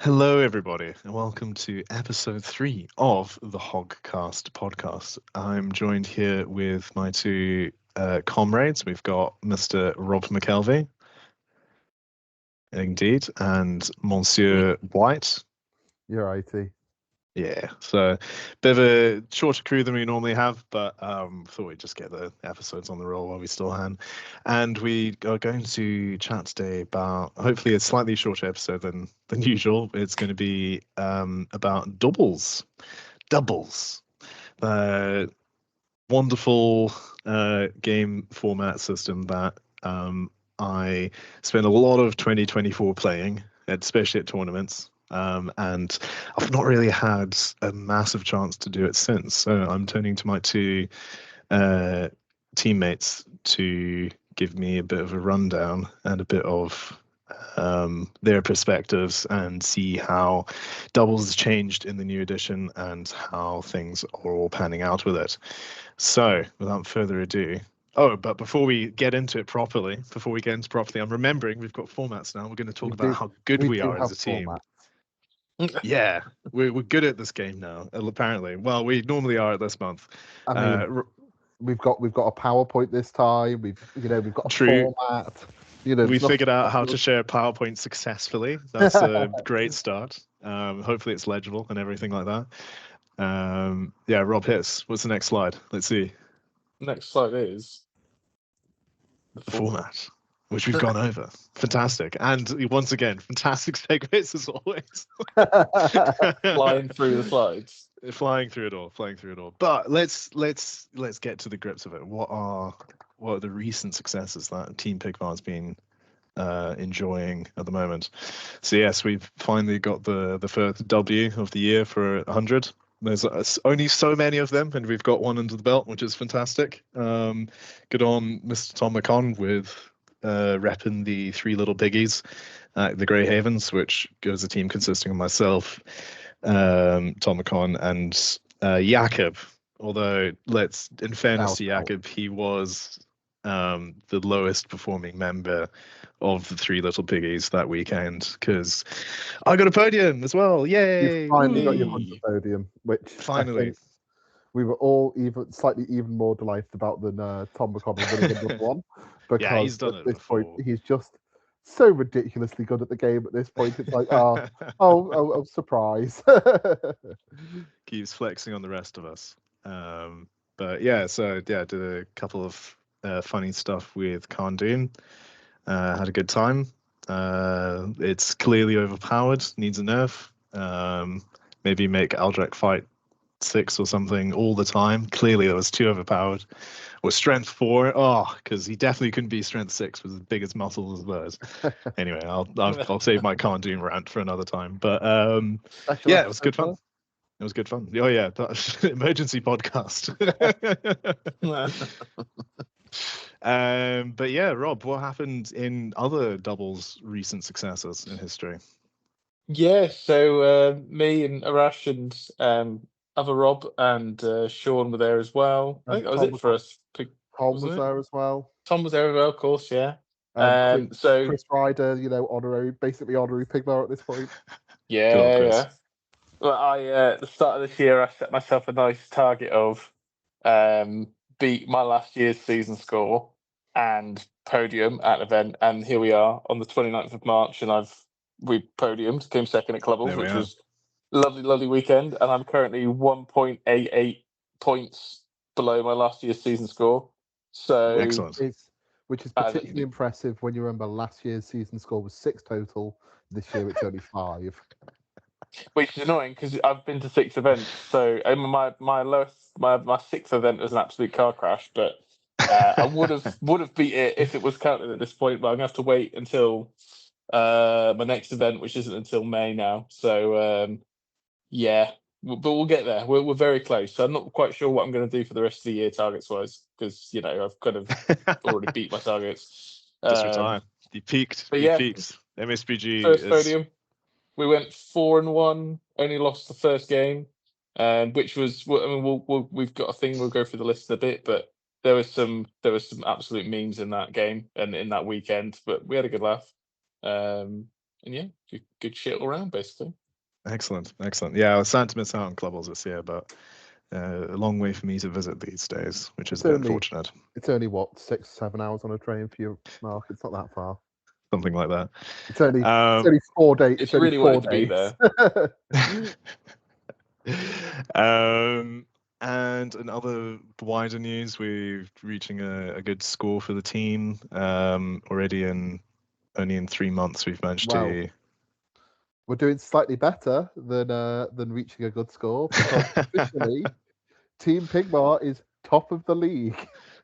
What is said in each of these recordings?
Hello, everybody, and welcome to episode 3 of the Hogcast podcast. I'm joined here with my two comrades. We've got Mr. Rob McKelvey, indeed, and Monsieur White. You're righty. Yeah, so bit of a shorter crew than we normally have, but thought we'd just get the episodes on the roll while we still can. And we are going to chat today about hopefully a slightly shorter episode than usual. It's going to be about doubles, wonderful game format system that I spent a lot of 2024 playing, especially at tournaments. And I've not really had a massive chance to do it since. So I'm turning to my two teammates to give me a bit of a rundown and a bit of their perspectives and see how doubles has changed in the new edition and how things are all panning out with it. So without further ado, but before we get into it properly, I'm remembering we've got formats now. We're going to talk about how good we are as a team. Formats. Yeah, we're good at this game now. Apparently, well, we normally are at this month. I mean, we've got a PowerPoint this time. We've got a True. format. We figured out how to share PowerPoint successfully. That's a great start. Hopefully, it's legible and everything like that. Yeah, Rob hits. What's the next slide? Let's see. Next slide is the format, which we've gone over. Fantastic. And once again, fantastic segues as always. Flying through the slides. Flying through it all. But let's get to the grips of it. What are the recent successes that Team Pigvar's been enjoying at the moment? So yes, we've finally got the first W of the year for 100. There's only so many of them, and we've got one under the belt, which is fantastic. Good on Mr. Tom McCon with repping the Three Little Piggies at the Grey Havens, which goes a team consisting of myself, Tom McCon, and Jakob. Although, in fairness to Jakob, he was the lowest performing member of the Three Little Piggies that weekend, because I got a podium as well. Yay! You finally got your 100th podium, which finally we were all slightly even more delighted about than Tom McConnell winning number one, because yeah, he's done at it this before. point he's just so ridiculously good at the game. At this point, it's like, oh, surprise! Keeps flexing on the rest of us. But yeah, did a couple of funny stuff with Khandoon. Had a good time. It's clearly overpowered, needs a nerf. Maybe make Aldrich fight 6 or something all the time. Clearly it was too overpowered. Or strength 4. Because he definitely couldn't be strength 6 with as big as muscles as those. Anyway, I'll save my Khandoon rant for another time. But yeah, it was good fun. It was good fun. Oh yeah, emergency podcast. But yeah, Rob, what happened in other doubles recent successes in history? Yeah, so me and Arash and other Rob and Sean were there as well. I think that was it for us. Tom was there as well. Tom was there as well, of course, yeah. Chris Ryder, basically honorary Pigvar at this point. Yeah. Well, at the start of this year, I set myself a nice target of beat my last year's season score and podium at an event, and here we are on the 29th of March, and we podiumed, came second at Clubbles, which was a lovely weekend, and I'm currently 1.88 points below my last year's season score. So excellent. Which is particularly impressive when you remember last year's season score was 6 total. This year it's only 5. Which is annoying because I've been to 6 events. So my lowest, my 6th event was an absolute car crash, but I would have beat it if it was counted at this point. But I'm gonna have to wait until my next event, which isn't until May now. So yeah, but we'll get there. We're very close. So I'm not quite sure what I'm going to do for the rest of the year targets wise, because I've kind of already beat my targets. Just retire. You peaked. Peaked. MSPG first podium. We went 4-1. Only lost the first game, which was. I mean, we've got a thing. We'll go through the list in a bit, but there was some absolute memes in that game and in that weekend. But we had a good laugh. yeah, good shit all around, basically. Excellent. Yeah, I was sad to miss out on Clubbles this year, but a long way for me to visit these days, which is a bit unfortunate. It's only, what, 6-7 hours on a train for you, Mark? It's not that far. Something like that. It's only 4 days. If you really wanted to be there. And in other wider news, we're reaching a good score for the team. Already only in 3 months, we've managed to. We're doing slightly better than reaching a good score, because officially, Team Pigmar is top of the league.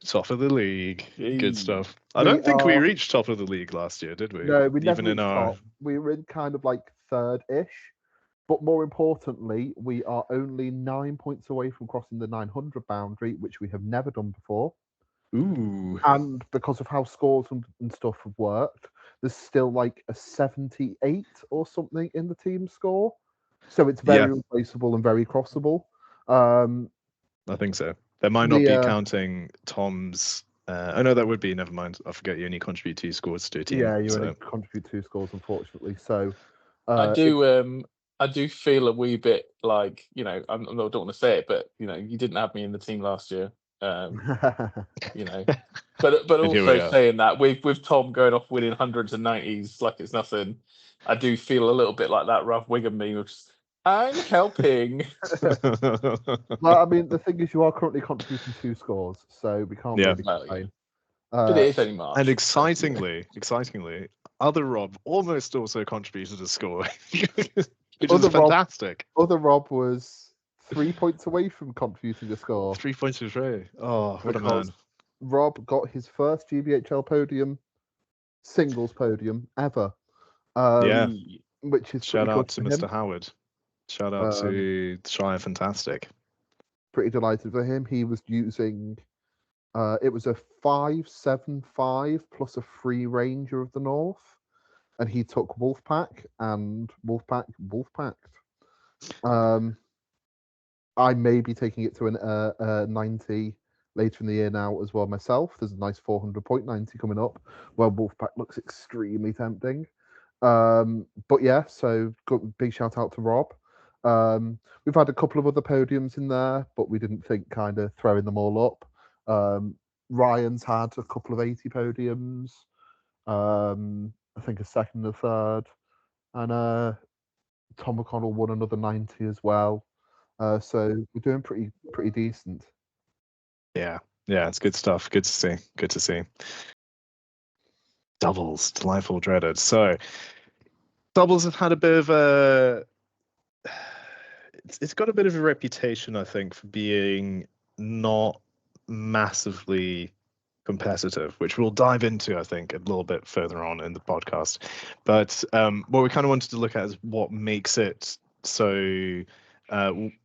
Top of the league. Yay. Good stuff. I don't think we reached top of the league last year, did we? No, we never reached top. We were in kind of like third-ish. But more importantly, we are only 9 points away from crossing the 900 boundary, which we have never done before. Ooh. And because of how scores and stuff have worked, there's still like a 78 or something in the team score. So it's very replaceable and very crossable. I think so. There might not be counting Tom's. Oh no, that would be. Never mind. I forget you only contribute 2 scores to a team. Yeah, you only contribute 2 scores, unfortunately. So I do feel a wee bit like, I don't want to say it, but you didn't have me in the team last year. But also saying that with Tom going off winning hundreds and 90s like it's nothing, I do feel a little bit like that Ralph Wiggum meme, which is, I'm helping. Well, I mean, the thing is, you are currently contributing 2 scores, so we can't really complain. But it is only March. And excitingly, other Rob almost also contributed a score, which is fantastic. Other Rob was 3 points away from contributing a score. 3 points away. Oh, what a man. Rob got his first GBHL podium, singles podium ever. Which is shout out to Mr. Howard. Shout out to Shire Fantastic. Pretty delighted for him. He was using, it was a 5-7-5 plus a free Ranger of the North, and he took Wolfpack and Wolfpacked. I may be taking it to a 90 later in the year now as well myself. There's a nice 400-point 90 coming up, where Wolfpack looks extremely tempting. But yeah, so big shout out to Rob. We've had a couple of other podiums in there, but we didn't think kind of throwing them all up. Ryan's had a couple of 80 podiums. I think a second and a third. And Tom McConnell won another 90 as well. So we're doing pretty decent. Yeah, it's good stuff. Good to see. Doubles, delightful, dreaded. So doubles have had a bit of a. It's got a bit of a reputation, I think, for being not massively competitive, which we'll dive into, I think, a little bit further on in the podcast. But what we kind of wanted to look at is what makes it so.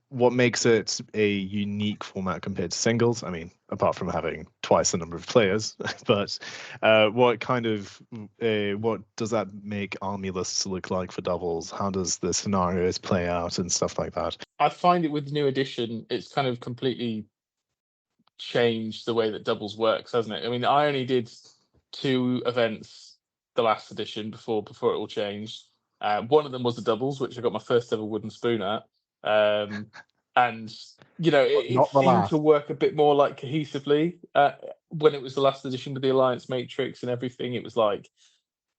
What makes it a unique format compared to singles? I mean, apart from having twice the number of players, but what does that make army lists look like for doubles? How does the scenarios play out and stuff like that? I find it with the new edition, it's kind of completely changed the way that doubles works, hasn't it? I mean, I only did 2 events the last edition before it all changed. One of them was the doubles, which I got my first ever wooden spoon at. And it seemed to work a bit more like cohesively when it was the last edition with the Alliance Matrix and everything. It was like,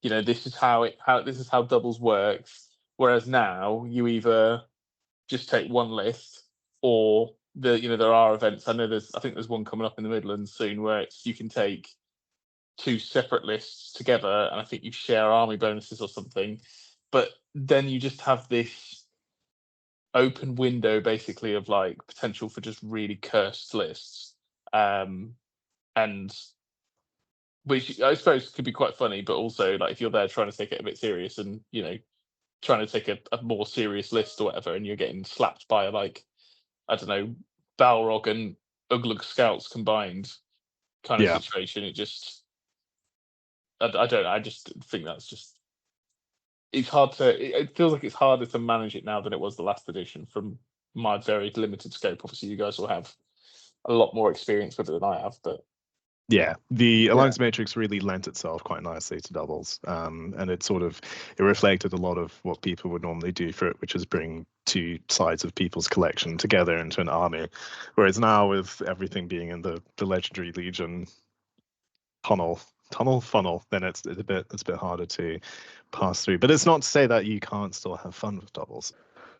this is how doubles works. Whereas now you either just take one list, or there are events. I think there's one coming up in the Midlands soon where you can take 2 separate lists together, and I think you share army bonuses or something. But then you just have this open window basically of like potential for just really cursed lists, and which I suppose could be quite funny, but also like if you're there trying to take it a bit serious and trying to take a more serious list or whatever, and you're getting slapped by like, I don't know, Balrog and Uglug scouts combined kind of situation, it just I don't know, I just think that's just it feels like it's harder to manage it now than it was the last edition from my very limited scope. Obviously, you guys will have a lot more experience with it than I have, but Yeah, the Alliance Matrix really lent itself quite nicely to doubles, and it reflected a lot of what people would normally do for it, which is bring two sides of people's collection together into an army. Whereas now, with everything being in the Legendary Legion funnel, then it's a bit harder to pass through. But it's not to say that you can't still have fun with doubles.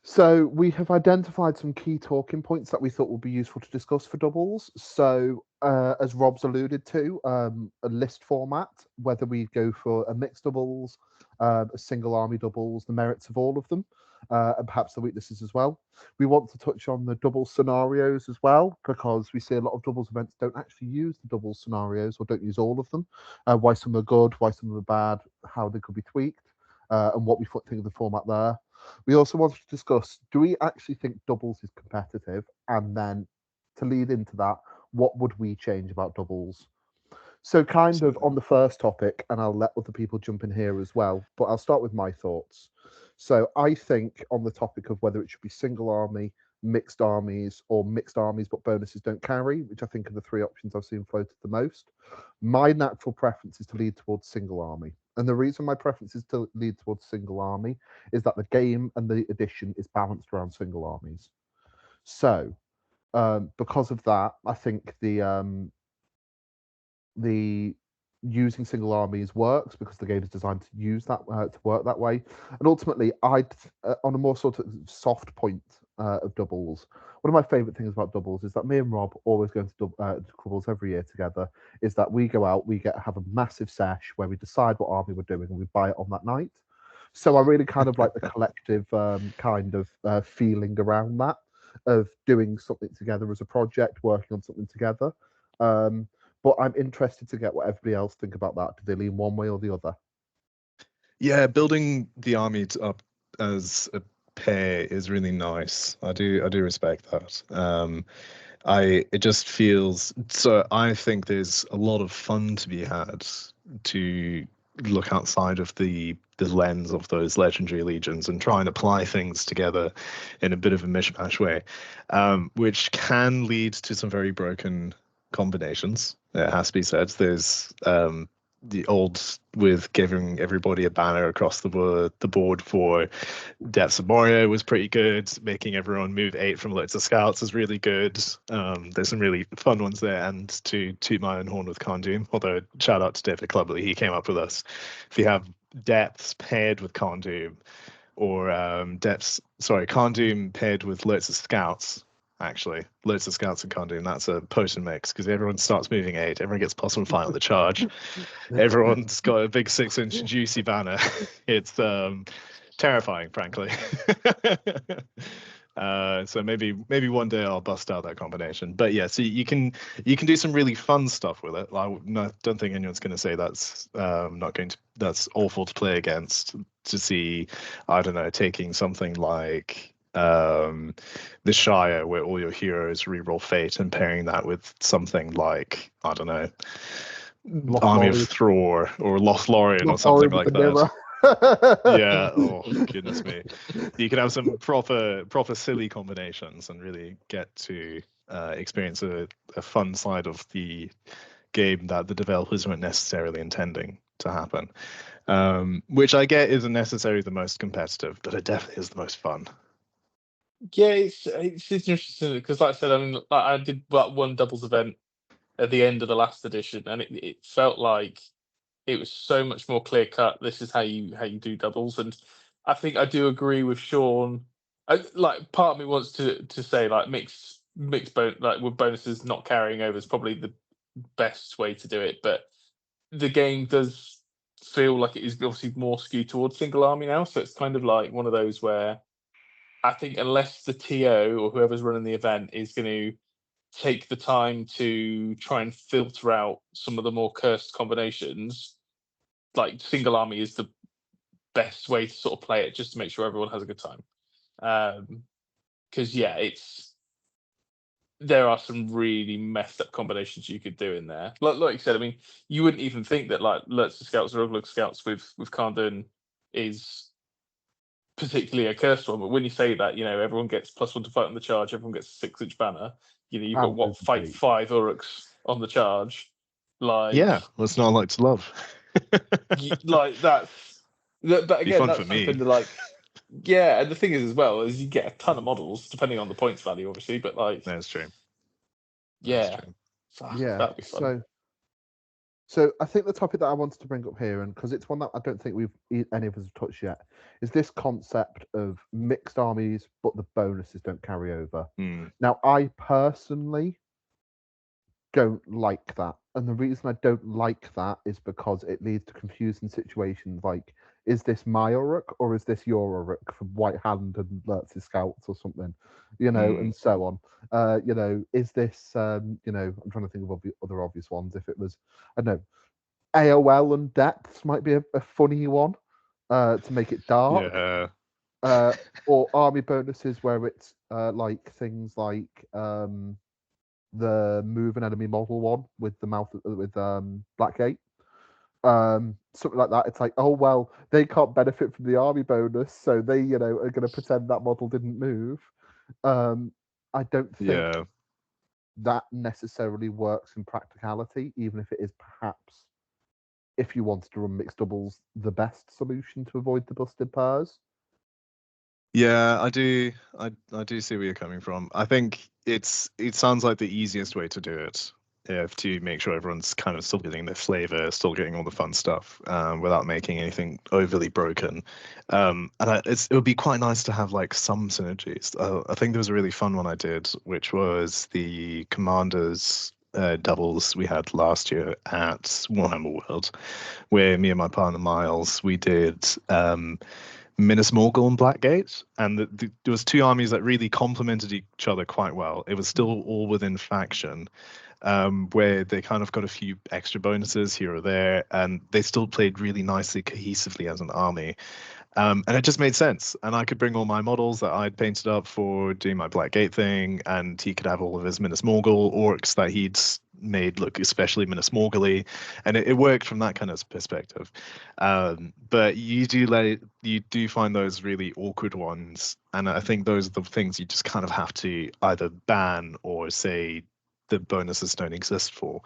So we have identified some key talking points that we thought would be useful to discuss for doubles. So as Rob's alluded to, a list format, whether we go for a mixed doubles, a single army doubles, the merits of all of them, and perhaps the weaknesses as well. We want to touch on the double scenarios as well, because we see a lot of doubles events don't actually use the double scenarios or don't use all of them. Why some are good, why some are bad, how they could be tweaked, and what we think of the format there. We also wanted to discuss, do we actually think doubles is competitive? And then to lead into that, what would we change about doubles? So kind of on the first topic, and I'll let other people jump in here as well, but I'll start with my thoughts. So I think on the topic of whether it should be single army, mixed armies, or mixed armies but bonuses don't carry, which I think are the three options I've seen floated the most, my natural preference is to lead towards single army. And the reason my preference is to lead towards single army is that the game and the edition is balanced around single armies. So because of that, I think the using single armies works because the game is designed to use that to work that way. And ultimately, I'd on a more sort of soft point of doubles. One of my favourite things about doubles is that me and Rob always go into doubles every year together. Is that we go out, we have a massive sesh where we decide what army we're doing and we buy it on that night. So I really kind of like the collective kind of feeling around that of doing something together as a project, working on something together. But I'm interested to get what everybody else think about that. Do they lean one way or the other? Yeah, building the army up as a pair is really nice. I do respect that. It just feels so. I think there's a lot of fun to be had to look outside of the lens of those legendary legions and try and apply things together in a bit of a mishmash way, which can lead to some very broken combinations. It has to be said. There's the old with giving everybody a banner across the board for Depths of Moria was pretty good. Making everyone move 8 from loads of scouts is really good. There's some really fun ones there. And to toot my own horn with Condoom, although shout out to David Clubley, he came up with us. If you have Depths paired with Condoom, or Condoom paired with loads of scouts, actually. Loads of scouts and Condoom, that's a potion mix, because everyone starts moving 8, everyone gets +1 on the charge. Everyone's got a big 6-inch juicy banner. It's terrifying, frankly. So maybe one day I'll bust out that combination. But yeah, so you can do some really fun stuff with it. I don't think anyone's going to say that's that's awful to play against. To see, I don't know, taking something like the Shire, where all your heroes reroll fate, and pairing that with something like, I don't know, Army of Thror or Lothlorien or something like that. Yeah, oh goodness me. You can have some proper silly combinations and really get to experience a fun side of the game that the developers weren't necessarily intending to happen. Which I get isn't necessarily the most competitive, but it definitely is the most fun. Yeah, it's interesting because, like I said, I mean, I did that one doubles event at the end of the last edition, and it felt like it was so much more clear cut. This is how you do doubles, and I think I do agree with Sean. Part of me wants to say like mixed like with bonuses not carrying over is probably the best way to do it, but the game does feel like it is obviously more skewed towards single army now, so it's kind of like one of those where I think unless the TO or whoever's running the event is going to take the time to try and filter out some of the more cursed combinations, like single army is the best way to sort of play it, just to make sure everyone has a good time. Because there are some really messed up combinations you could do in there. Like you said, I mean, you wouldn't even think that like Lurtzer Scouts or Uglug Scouts with Karndun is particularly a cursed one, but when you say that, everyone gets +1 to fight on the charge, everyone gets a 6-inch banner. You've got fight 5 Uruks on the charge. Like, Yeah, what's not like to love? like but Be again, fun that's for me. something that, like, yeah, and the thing is as well is you get a ton of models depending on the points value, obviously, but like, That's true. yeah, That's true. Yeah. that'd be fun. So I think the topic that I wanted to bring up here, and because it's one that I don't think any of us have touched yet, is this concept of mixed armies, but the bonuses don't carry over. Mm. Now, I personally don't like that, and the reason I don't like that is because it leads to confusing situations. Like, is this my Uruk or is this your Uruk from White Hand and Lurtz's Scouts or something? And so on. Is this I'm trying to think of other obvious ones. If it was, I don't know, AOL and Depths might be a funny one to make it dark. Yeah. Or army bonuses where it's like things like the move an enemy model one with the mouth with Blackgate. Something like that. It's like, oh well, they can't benefit from the army bonus, so they are going to pretend that model didn't move. I don't think that necessarily works in practicality, even if it is perhaps, if you wanted to run mixed doubles, the best solution to avoid the busted pairs. Yeah, I do. I do see where you're coming from. I think it sounds like the easiest way to do it, if to make sure everyone's kind of still getting their flavor, still getting all the fun stuff, without making anything overly broken. It would be quite nice to have like some synergies. I think there was a really fun one I did, which was the Commanders doubles we had last year at Warhammer World, where me and my partner Miles we did. Minas Morgul and Blackgate, and there was two armies that really complemented each other quite well. It was still all within faction, where they kind of got a few extra bonuses here or there, and they still played really nicely cohesively as an army. And it just made sense. And I could bring all my models that I'd painted up for doing my Blackgate thing, and he could have all of his Minas Morgul orcs that he'd made look especially Minas Morgul-y, and it worked from that kind of perspective. But you do find those really awkward ones, and I think those are the things you just kind of have to either ban or say the bonuses don't exist for,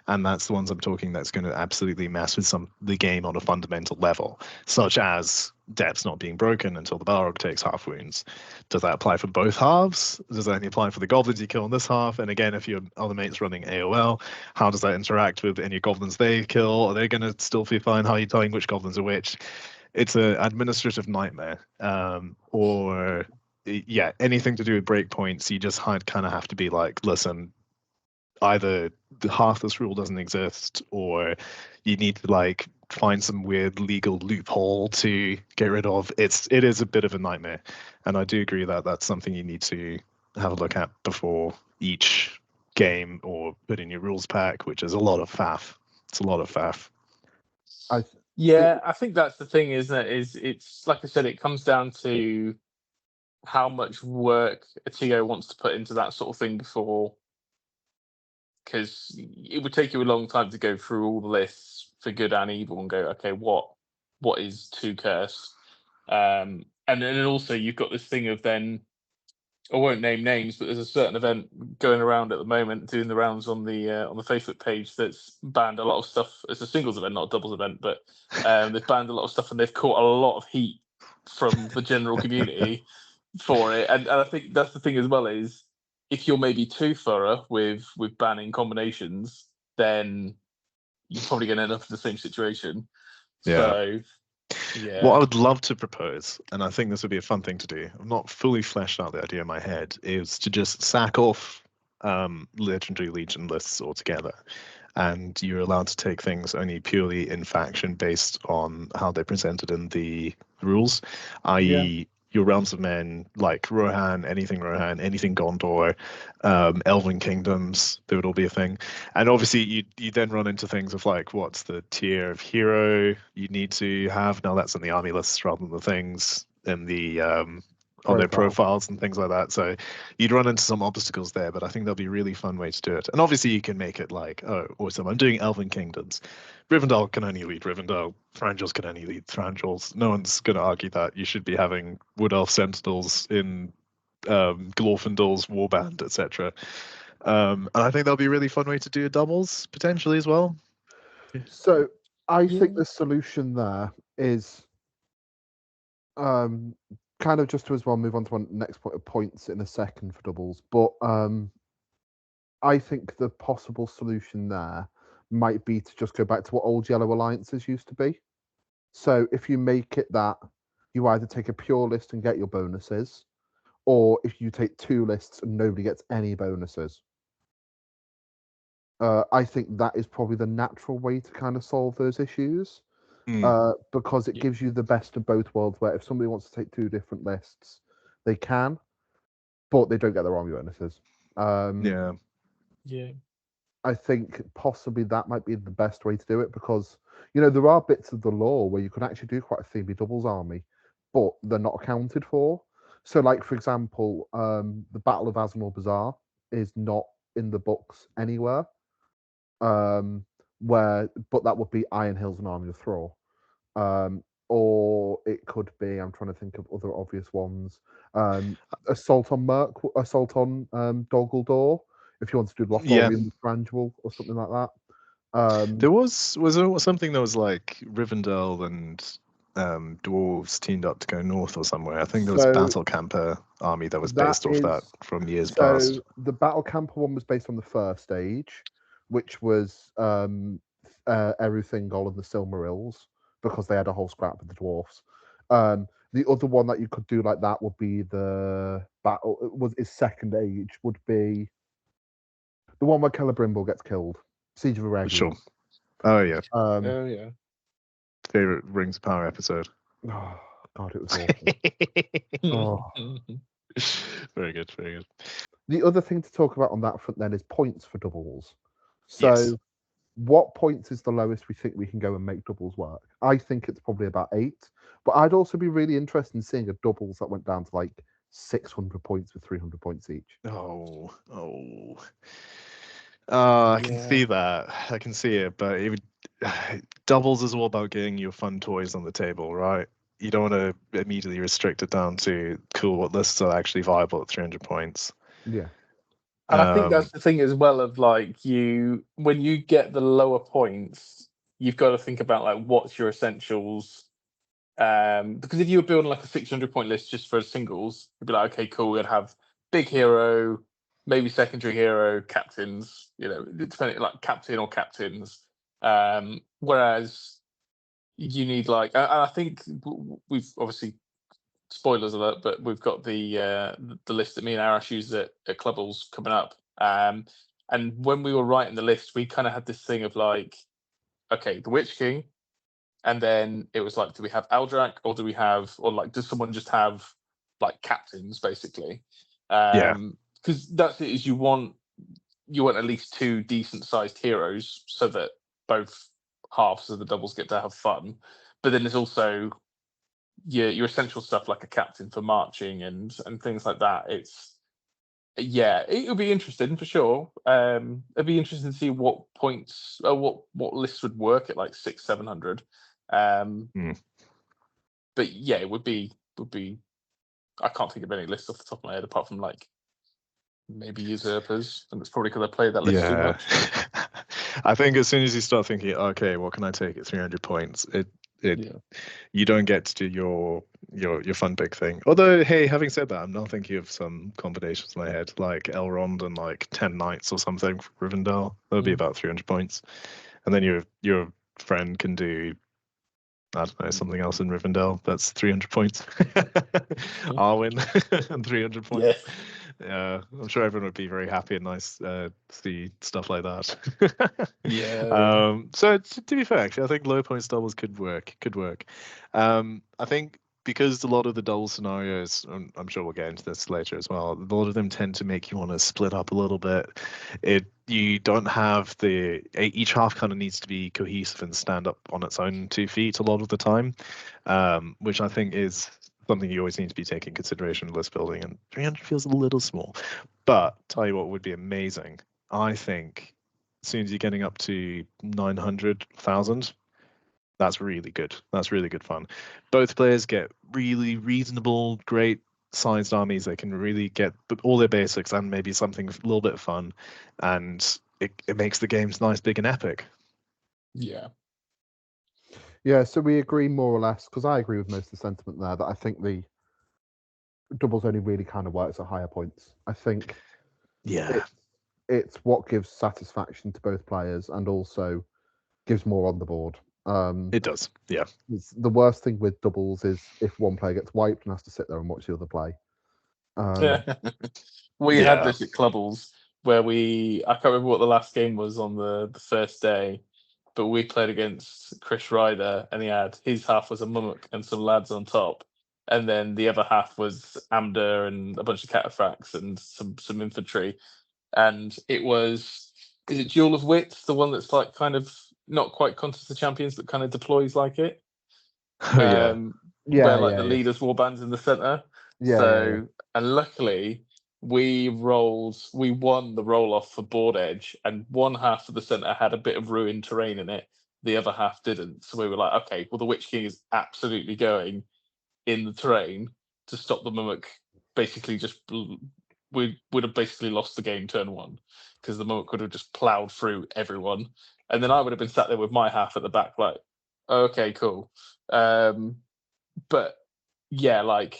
and that's the ones I'm talking that's going to absolutely mess with the game on a fundamental level, such as depths not being broken until the Balrog takes half wounds. Does that apply for both halves? Does that only apply for the goblins you kill in this half? And again, if your other mate's running AOL, how does that interact with any goblins they kill? Are they going to still be fine? How are you telling which goblins are which? It's an administrative nightmare. Or yeah, anything to do with breakpoints, you just kind of have to be like, listen, either half this rule doesn't exist, or you need to like find some weird legal loophole to get rid of. It is a bit of a nightmare, and I do agree that that's something you need to have a look at before each game or put in your rules pack, which is a lot of faff. It's a lot of faff. I think that's the thing, isn't it? It's like I said, it comes down to how much work a TO wants to put into that sort of thing before, because it would take you a long time to go through all the lists for good and evil and go, okay, what is too cursed? And then also you've got this thing of then, I won't name names, but there's a certain event going around at the moment, doing the rounds on the Facebook page that's banned a lot of stuff. It's a singles event, not a doubles event, but they've banned a lot of stuff and they've caught a lot of heat from the general community for it. And I think that's the thing as well, is if you're maybe too thorough with banning combinations, then you're probably going to end up in the same situation. Yeah. So, yeah. What I would love to propose, and I think this would be a fun thing to do, I've not fully fleshed out the idea in my head, is to just sack off Legendary Legion lists altogether. And you're allowed to take things only purely in faction based on how they're presented in the rules, i.e., your realms of men, like Rohan, anything Gondor, Elven kingdoms, they would all be a thing. And obviously, you then run into things of like, what's the tier of hero you need to have? Now that's in the army lists rather than the things in the on their profiles and things like that. So you'd run into some obstacles there, but I think that'll be a really fun way to do it. And obviously you can make it like, oh, awesome, I'm doing Elven Kingdoms. Rivendell can only lead Rivendell. Thrangels can only lead Thrangels. No one's going to argue that. You should be having Wood Elf Sentinels in Glorfindel's Warband, etc. And I think that'll be a really fun way to do doubles potentially as well. So I Yeah. think the solution there is kind of just to as well move on to my next point of points in a second for doubles, but I think the possible solution there might be to just go back to what old yellow alliances used to be. So if you make it that you either take a pure list and get your bonuses, or if you take two lists and nobody gets any bonuses. I think that is probably the natural way to kind of solve those issues. Because it gives you the best of both worlds, where if somebody wants to take two different lists, they can, but they don't get their army bonuses. Yeah. I think possibly that might be the best way to do it, because there are bits of the lore where you can actually do quite a themey doubles army, but they're not accounted for. So, like for example, the Battle of Azamor Bazaar is not in the books anywhere. But that would be Iron Hills and Army of Thrall. Or it could be, I'm trying to think of other obvious ones. Assault on Doggle Door, if you want to do Lothlorien with Grangewell or something like that. There was there something that was like Rivendell and dwarves teamed up to go north or somewhere. I think there was a Battle Camper army that was based off that from years past. So the Battle Camper one was based on the first age, which was Eru Thingol and the Silmarils, because they had a whole scrap of the dwarfs. The other one that you could do like that would be the battle. Was his second age would be the one where Celebrimbor gets killed, Siege of Eregion. Sure. Oh yeah. Oh yeah. Favorite Rings of Power episode. Oh God, it was awful. Very good, very good. The other thing to talk about on that front then is points for doubles. So what points is the lowest we think we can go and make doubles work? I think it's probably about 8, but I'd also be really interested in seeing a doubles that went down to like 600 points with 300 points each. I can see that. I can see it, but it would, doubles is all about getting your fun toys on the table, right? You don't want to immediately restrict it down to cool. What lists are actually viable at 300 points? Yeah. And I think that's the thing as well of like when you get the lower points, you've got to think about like what's your essentials. Because if you were building like a 600 point list just for singles, you'd be like, okay, cool, we'd have big hero, maybe secondary hero, captains, depending like captain or captains. Whereas you need like, and I think we've obviously, spoilers alert, but we've got the list that me and Arash use at Clubbles coming up. And when we were writing the list, we kind of had this thing of like, okay, the Witch King, and then it was like, do we have Aldrak, or does someone just have like captains basically? Because that's it. Is you want at least 2 decent sized heroes so that both halves of the doubles get to have fun. But then there's also your essential stuff like a captain for marching and things like that. It'll be interesting for sure. It'd be interesting to see what points or what lists would work at like 600-700. But yeah, it would be. I can't think of any lists off the top of my head apart from like maybe usurpers, and it's probably because I played that list too much. I think as soon as you start thinking, okay, what can I take at 300 points? You don't get to do your fun big thing. Although, hey, having said that, I'm now thinking of some combinations in my head, like Elrond and like 10 knights or something for Rivendell. That would be about 300 points, and then your friend can do, I don't know, something else in Rivendell. That's 300 points. Arwen and 300 points. Yeah, I'm sure everyone would be very happy and nice to see stuff like that. So to be fair, actually, I think low points doubles could work. I think because a lot of the double scenarios, I'm sure we'll get into this later as well, a lot of them tend to make you want to split up a little bit. You don't have each half kind of needs to be cohesive and stand up on its own 2 feet a lot of the time, which I think is something you always need to be taking consideration in list building, and 300 feels a little small. But tell you what would be amazing, I think as soon as you're getting up to 900,000, that's really good. That's really good fun. Both players get really reasonable, great sized armies, they can really get all their basics and maybe something a little bit fun, and it makes the games nice, big, and epic. Yeah. Yeah, so we agree more or less, because I agree with most of the sentiment there, that I think the doubles only really kind of works at higher points. I think Yeah, it's what gives satisfaction to both players and also gives more on the board. it does. Yeah. The worst thing with doubles is if one player gets wiped and has to sit there and watch the other play. We Yeah. had this at Clubbles where I can't remember what the last game was on the first day, but we played against Chris Ryder, and his half was a Mummock and some lads on top, and then the other half was Amda and a bunch of cataphracts and some infantry, and it was, is it Duel of Wits, the one that's like kind of not quite Contest of Champions but kind of deploys like it? Yeah. Where like the leaders warband's in the center. And luckily we won the roll off for board edge, and one half of the center had a bit of ruined terrain in it, the other half didn't. So we were like, okay, well, the Witch King is absolutely going in the terrain to stop the Mummock. Basically, we would have basically lost the game turn one, because the Mummock would have just plowed through everyone, and then I would have been sat there with my half at the back like, okay, cool. But yeah, like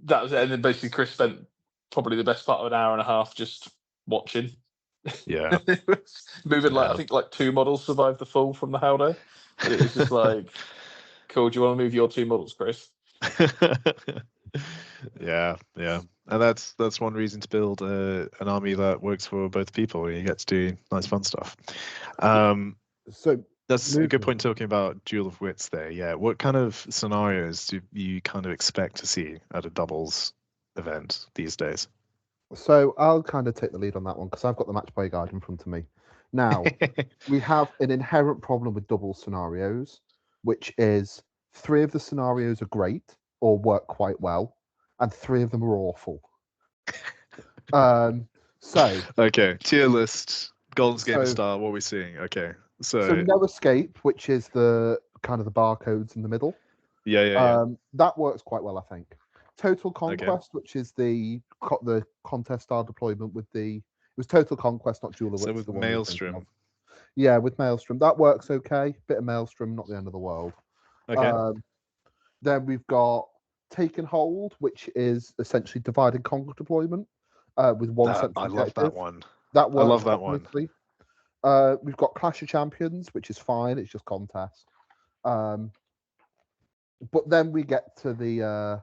that was it. And then basically Chris spent probably the best part of an hour and a half just watching. Yeah. Moving like, I think like 2 models survived the fall from the Howler. And it was just like, cool, do you want to move your 2 models, Chris? Yeah. And that's one reason to build an army that works for both people. You get to do nice fun stuff. So that's a good point, talking about Duel of Wits there. Yeah. What kind of scenarios do you kind of expect to see at a doubles event these days? So I'll kind of take the lead on that one, because I've got the match play guide in front of me. Now, we have an inherent problem with double scenarios, which is 3 of the scenarios are great or work quite well, and 3 of them are awful. So okay, tier list, Golden's Game Star, what are we seeing? Okay. So No Escape, which is the kind of the barcodes in the middle. Yeah. That works quite well, I think. Total Conquest, which is the contest style deployment with it was Total Conquest, not Duel of Wits. So with Maelstrom. Yeah, with Maelstrom. That works okay. Bit of Maelstrom, not the end of the world. Okay. Then we've got Take and Hold, which is essentially divide and conquer deployment with one central I objective. love that one. That works. I love that one. We've got Clash of Champions, which is fine. It's just contest. But then we get to the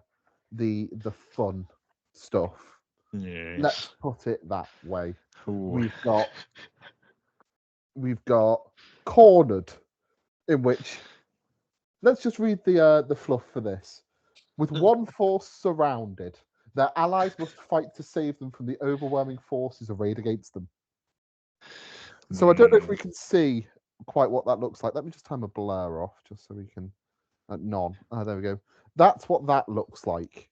fun stuff. Yes. Let's put it that way. Ooh. We've got Cornered, in which, let's just read the fluff for this. With one force surrounded, their allies must fight to save them from the overwhelming forces arrayed against them. So I don't know if we can see quite what that looks like. Let me just turn my blur off, just so we can. None. There we go. That's what that looks like.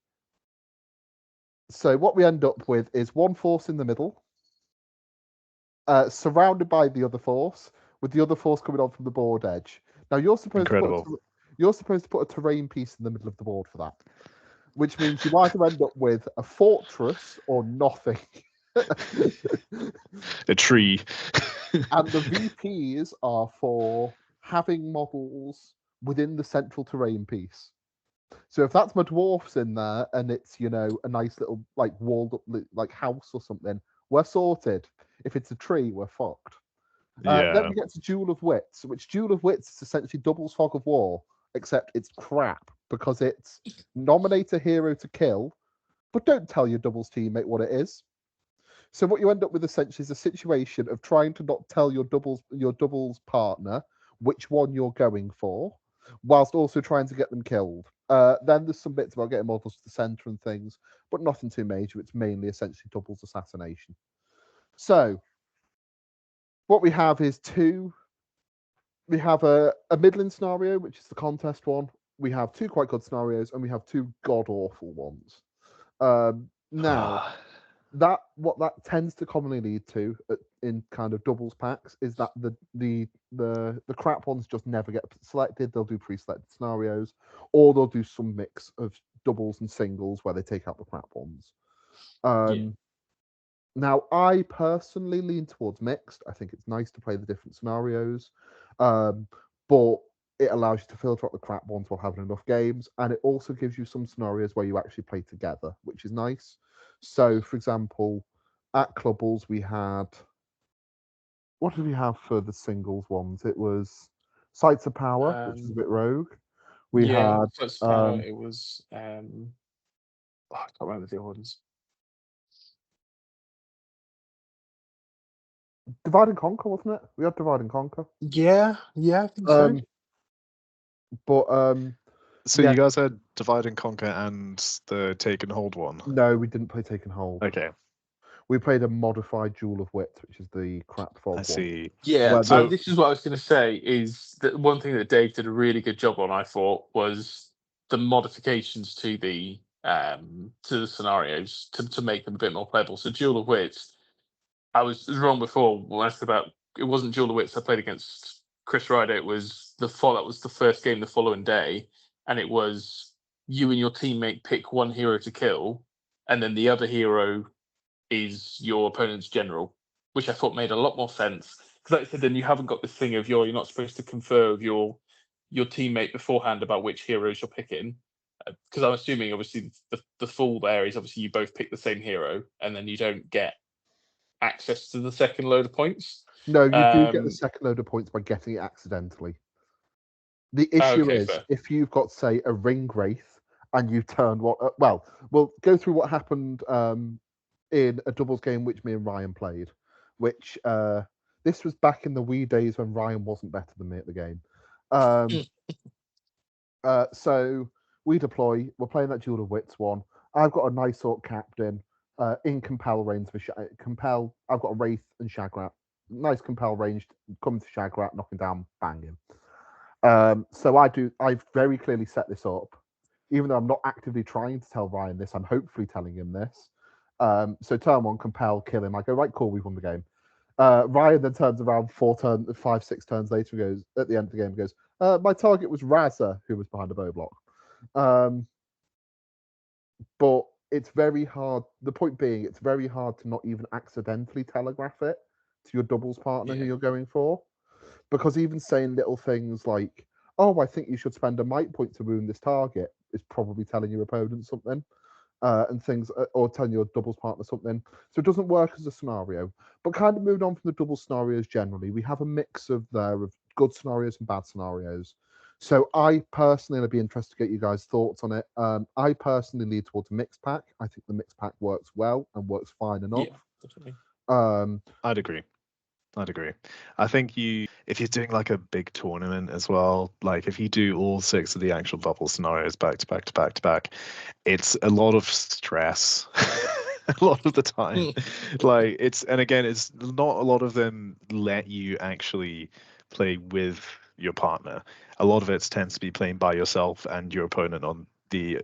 So what we end up with is one force in the middle, surrounded by the other force, with the other force coming on from the board edge. Now you're supposed to put a terrain piece in the middle of the board for that, which means you either end up with a fortress or nothing. A tree. And the VPs are for having models within the central terrain piece. So if that's my dwarfs in there and it's, a nice little like walled up like house or something, we're sorted. If it's a tree, we're fucked. Then we get to Duel of Wits, which Duel of Wits is essentially doubles Fog of War, except it's crap because it's nominate a hero to kill, but don't tell your doubles teammate what it is. So what you end up with essentially is a situation of trying to not tell your doubles partner which one you're going for, whilst also trying to get them killed. Then there's some bits about getting models to the center and things, but nothing too major. It's mainly essentially doubles assassination. So what we have is we have a middling scenario, which is the contest one. We have 2 quite good scenarios, and we have 2 god-awful ones. Now, what that tends to commonly lead to in kind of doubles packs is that the crap ones just never get selected. They'll do pre-selected scenarios, or they'll do some mix of doubles and singles where they take out the crap ones. Yeah. Now, I personally lean towards mixed. I think it's nice to play the different scenarios, but it allows you to filter out the crap ones while having enough games, and it also gives you some scenarios where you actually play together, which is nice. So, for example, at Clubbles we had, what did we have for the singles ones? It was Sights of Power, which is a bit rogue. We had it was I can't remember the other ones. Divide and Conquer, wasn't it? We had Divide and Conquer. Yeah, I think so. But So yeah. you guys had Divide and Conquer and the Take and Hold one? No, we didn't play Take and Hold. Okay. We played a modified Jewel of Wit, which is the crap fog one. I see. Yeah, So- this is what I was going to say, is that one thing that Dave did a really good job on, I thought, was the modifications to the scenarios to make them a bit more playable. So Jewel of Wits, I was wrong before when I said about it wasn't Jewel of Wits I played against Chris Ryder. It was that was the first game the following day, and it was you and your teammate pick one hero to kill, and then the other hero is your opponent's general, which I thought made a lot more sense. Because like I said, then you haven't got this thing of you're not supposed to confer with your teammate beforehand about which heroes you're picking. Because I'm assuming, obviously, the fool there is obviously you both pick the same hero, and then you don't get access to the second load of points. No, you do get the second load of points by getting it accidentally. The issue is fair. if you've got, say, a Ring Wraith and you turn what. Well, we'll go through what happened in a doubles game which me and Ryan played. Which this was back in the wee days when Ryan wasn't better than me at the game. So we deploy. We're playing that Jewel of Wits one. I've got a nice Orc captain in compel range for compel. I've got a Wraith and Shagrat. Nice compel range. Come to Shagrat, knock him down, bang him. So I've very clearly set this up, even though I'm not actively trying to tell Ryan this. I'm hopefully telling him this. So turn one, compel, kill him. I go, right, cool, we've won the game. Ryan then turns around 5-6 turns later and goes, at the end of the game, goes, my target was Raza, who was behind a bow block. But it's very hard. The point being, it's very hard to not even accidentally telegraph it to your doubles partner who you're going for. Because even saying little things like, oh, I think you should spend a might point to wound this target is probably telling your opponent something. And things, or telling your doubles partner something. So it doesn't work as a scenario. But kind of moving on from the double scenarios generally, we have a mix of good scenarios and bad scenarios. So I personally, and I'd be interested to get you guys' thoughts on it. I personally lead towards a mixed pack. I think the mixed pack works well and works fine enough. Yeah, definitely. I'd agree. I think if you're doing like a big tournament as well, like if you do all 6 of the actual double scenarios back to back to back to back, it's a lot of stress a lot of the time. Like it's not a lot of them let you actually play with your partner. A lot of it tends to be playing by yourself and your opponent on the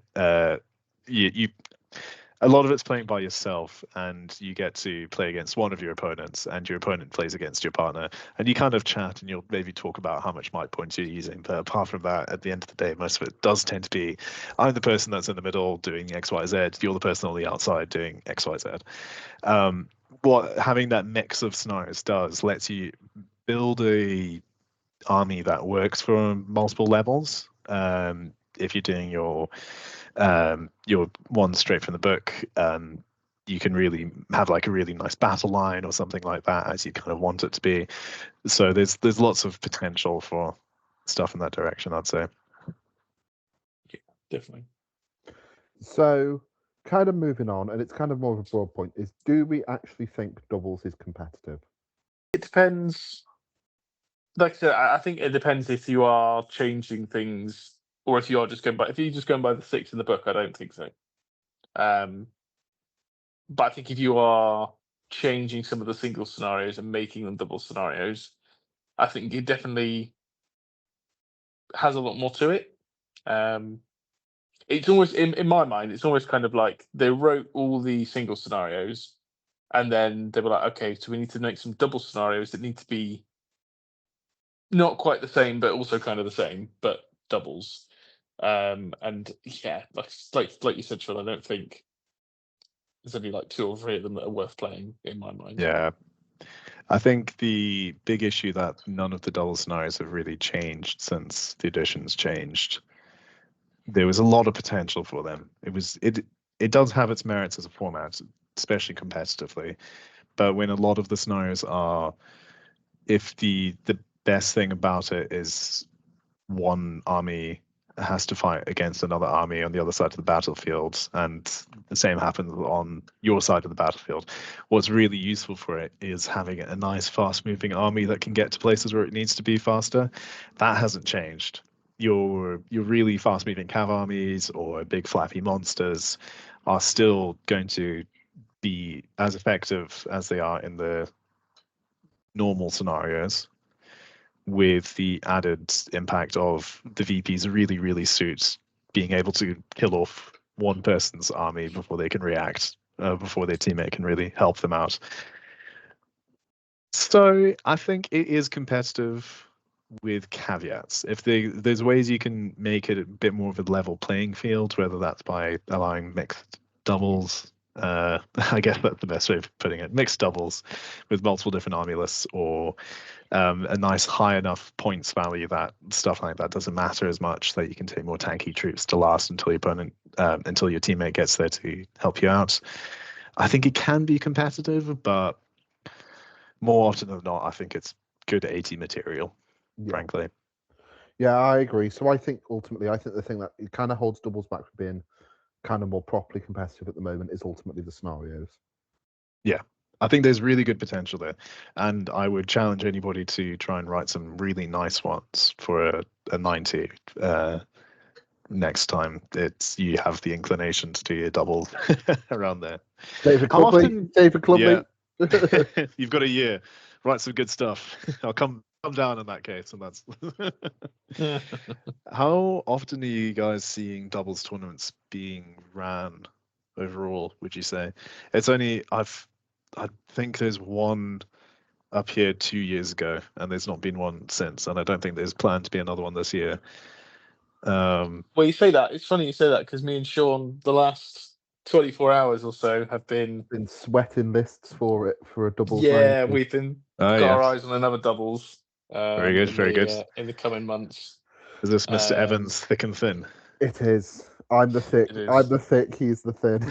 a lot of it's playing by yourself, and you get to play against one of your opponents, and your opponent plays against your partner, and you kind of chat, and you'll maybe talk about how much might points you're using. But apart from that, at the end of the day, most of it does tend to be, I'm the person that's in the middle doing X, Y, Z. You're the person on the outside doing X, Y, Z. What having that mix of scenarios does lets you build a army that works for multiple levels. If you're doing your one straight from the book, you can really have like a really nice battle line or something like that as you kind of want it to be. So there's lots of potential for stuff in that direction, I'd say. Yeah, definitely. So kind of moving on, and it's kind of more of a broad point, is do we actually think doubles is competitive? It depends. Like I said, I think it depends if you are changing things or if you are just going by. If you're just going by the 6 in the book, I don't think so. But I think if you are changing some of the single scenarios and making them double scenarios, I think it definitely has a lot more to it. It's almost, in my mind, it's almost kind of like they wrote all the single scenarios, and then they were like, okay, so we need to make some double scenarios that need to be not quite the same, but also kind of the same, but doubles. And yeah, like you said, Sean, I don't think there's only like 2 or 3 of them that are worth playing in my mind. Yeah. I think the big issue that none of the double scenarios have really changed since the editions changed. There was a lot of potential for them. It does have its merits as a format, especially competitively. But when a lot of the scenarios are, if the best thing about it is one army has to fight against another army on the other side of the battlefield, and the same happens on your side of the battlefield. What's really useful for it is having a nice, fast-moving army that can get to places where it needs to be faster. That hasn't changed. Your really fast-moving cav armies or big flappy monsters are still going to be as effective as they are in the normal scenarios, with the added impact of the VPs really, really suits being able to kill off one person's army before they can react, before their teammate can really help them out. So I think it is competitive with caveats. If there's ways you can make it a bit more of a level playing field, whether that's by allowing mixed doubles, I guess that's the best way of putting it, mixed doubles with multiple different army lists, or a nice high enough points value that stuff like that doesn't matter as much, that you can take more tanky troops to last until your opponent, until your teammate gets there to help you out. I think it can be competitive, but more often than not, I think it's good 80 material, frankly. Yeah, I agree. So I think ultimately, the thing that it kind of holds doubles back from being kind of more properly competitive at the moment is ultimately the scenarios. Yeah, I think there's really good potential there, and I would challenge anybody to try and write some really nice ones for a 90 next time you have the inclination to do your doubles around there. David How Clubley, often? David Clubley. Yeah. You've got a year. Write some good stuff. I'll come down in that case, and that's. How often are you guys seeing doubles tournaments being ran overall, would you say? It's only I think there's one up here 2 years ago, and there's not been one since, and I don't think there's planned to be another one this year. Well, you say that. It's funny you say that, because me and Sean, the last 24 hours or so, have been sweating lists for it for a doubles. Yeah, 90. we've been got our eyes on another doubles. Very good, very good. In the coming months. Is this Mr. Evans thick and thin? It is. I'm the thick. I'm the thick. He's the thin.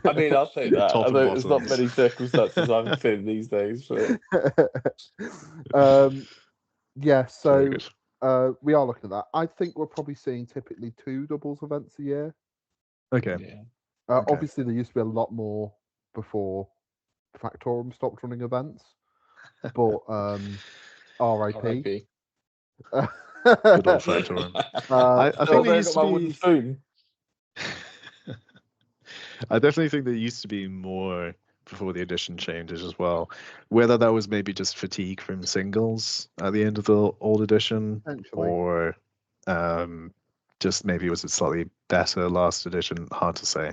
I mean, I'll take that. Top I and know there's not bottoms. many circumstances I'm thin these days, but yeah. Very So good. we are looking at that. I think we're probably seeing typically 2 doubles events a year. Okay. yeah. Okay. Obviously, there used to be a lot more before Factorum stopped running events, but RIP. Good old Factorum. I think there used to my be. wooden spoon. I definitely think there used to be more before the edition changes as well. Whether that was maybe just fatigue from singles at the end of the old edition, or just maybe it was a slightly better last edition. Hard to say.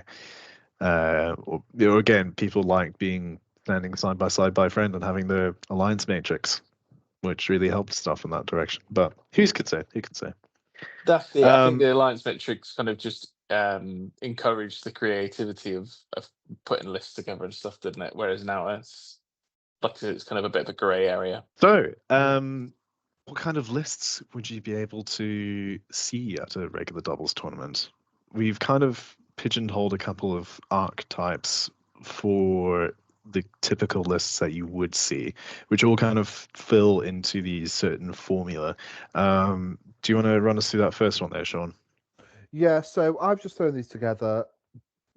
Or again, people like being standing side by side by friend and having the alliance matrix, which really helped stuff in that direction. But who could say? Who could say? That's it. I think the alliance metrics kind of just encouraged the creativity of putting lists together and stuff, didn't it? Whereas now it's kind of a bit of a grey area. So, what kind of lists would you be able to see at a regular doubles tournament? We've kind of pigeonholed a couple of archetypes for the typical lists that you would see, which all kind of fill into these certain formula. Do you want to run us through that first one there, Sean? Yeah, so I've just thrown these together.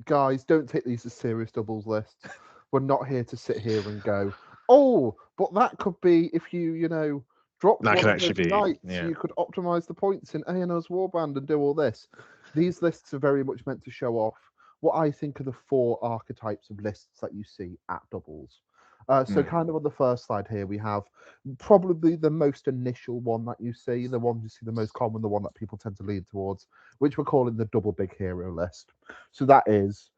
Guys, don't take these as serious doubles lists. We're not here to sit here and go, oh, but that could be if you drop That one could of actually those be, knights, yeah. you could optimize the points in A&O's Warband and do all this. These lists are very much meant to show off what I think are the 4 archetypes of lists that you see at doubles. So kind of on the first slide here, we have probably the most initial one that you see, the one you see the most common, the one that people tend to lean towards, which we're calling the double big hero list. So that is,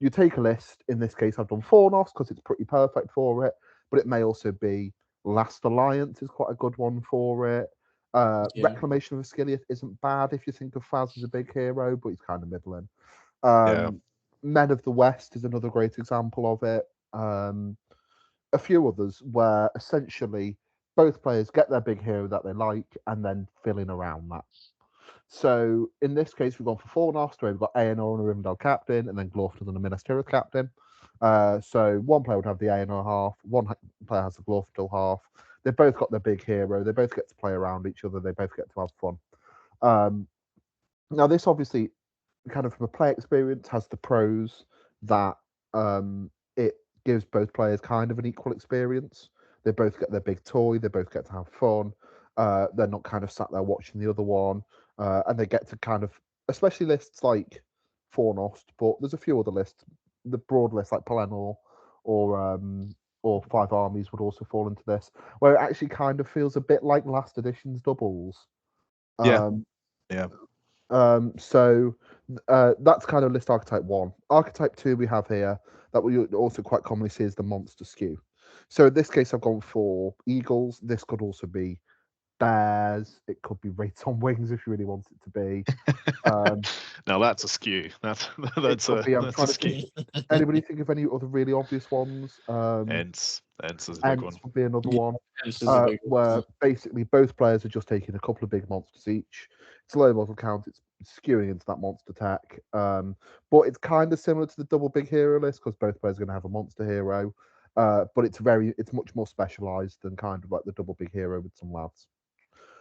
you take a list. In this case, I've done Fornos because it's pretty perfect for it, but it may also be Last Alliance is quite a good one for it. Reclamation of Asciliath isn't bad if you think of Faz as a big hero, but he's kind of middling. Men of the West is another great example of it. A few others where essentially both players get their big hero that they like and then fill in around that. So in this case, we've gone for Fornost, where we've got Aenor and a Rivendell captain, and then Glorfindel and a Minas Tirith captain. So one player would have the Aenor half, one player has the Glorfindel half. They've both got their big hero. They both get to play around each other. They both get to have fun. Now, this obviously, kind of from a play experience, has the pros that it gives both players kind of an equal experience. They both get their big toy. They both get to have fun. They're not kind of sat there watching the other one. And they get to kind of, especially lists like Fornost, but there's a few other lists. The broad lists like Pelennor or Five Armies would also fall into this, where it actually kind of feels a bit like last edition's doubles. So that's kind of list archetype 1. Archetype 2 we have here that we also quite commonly see as the monster skew. So in this case, I've gone for eagles. This could also be bears. It could be Wraiths on Wings if you really want it to be. Now that's a skew. That's a skew. Anybody think of any other really obvious ones? Ents is a big one. Would be another one. Where basically both players are just taking a couple of big monsters each. It's a low model count. It's skewing into that monster attack. But it's kind of similar to the double big hero list because both players are going to have a monster hero. But it's much more specialized than kind of like the double big hero with some lads.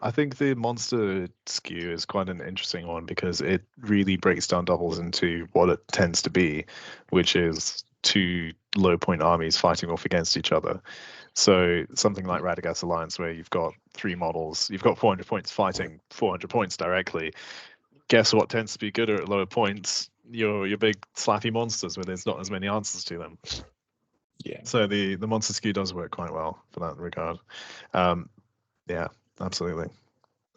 I think the monster skew is quite an interesting one because it really breaks down doubles into what it tends to be, which is 2 low point armies fighting off against each other. So something like Radagast Alliance, where you've got 3 models, you've got 400 points fighting 400 points directly. Guess what tends to be gooder at lower points? Your big slappy monsters where there's not as many answers to them. Yeah. So the monster skew does work quite well for that regard. Yeah, absolutely.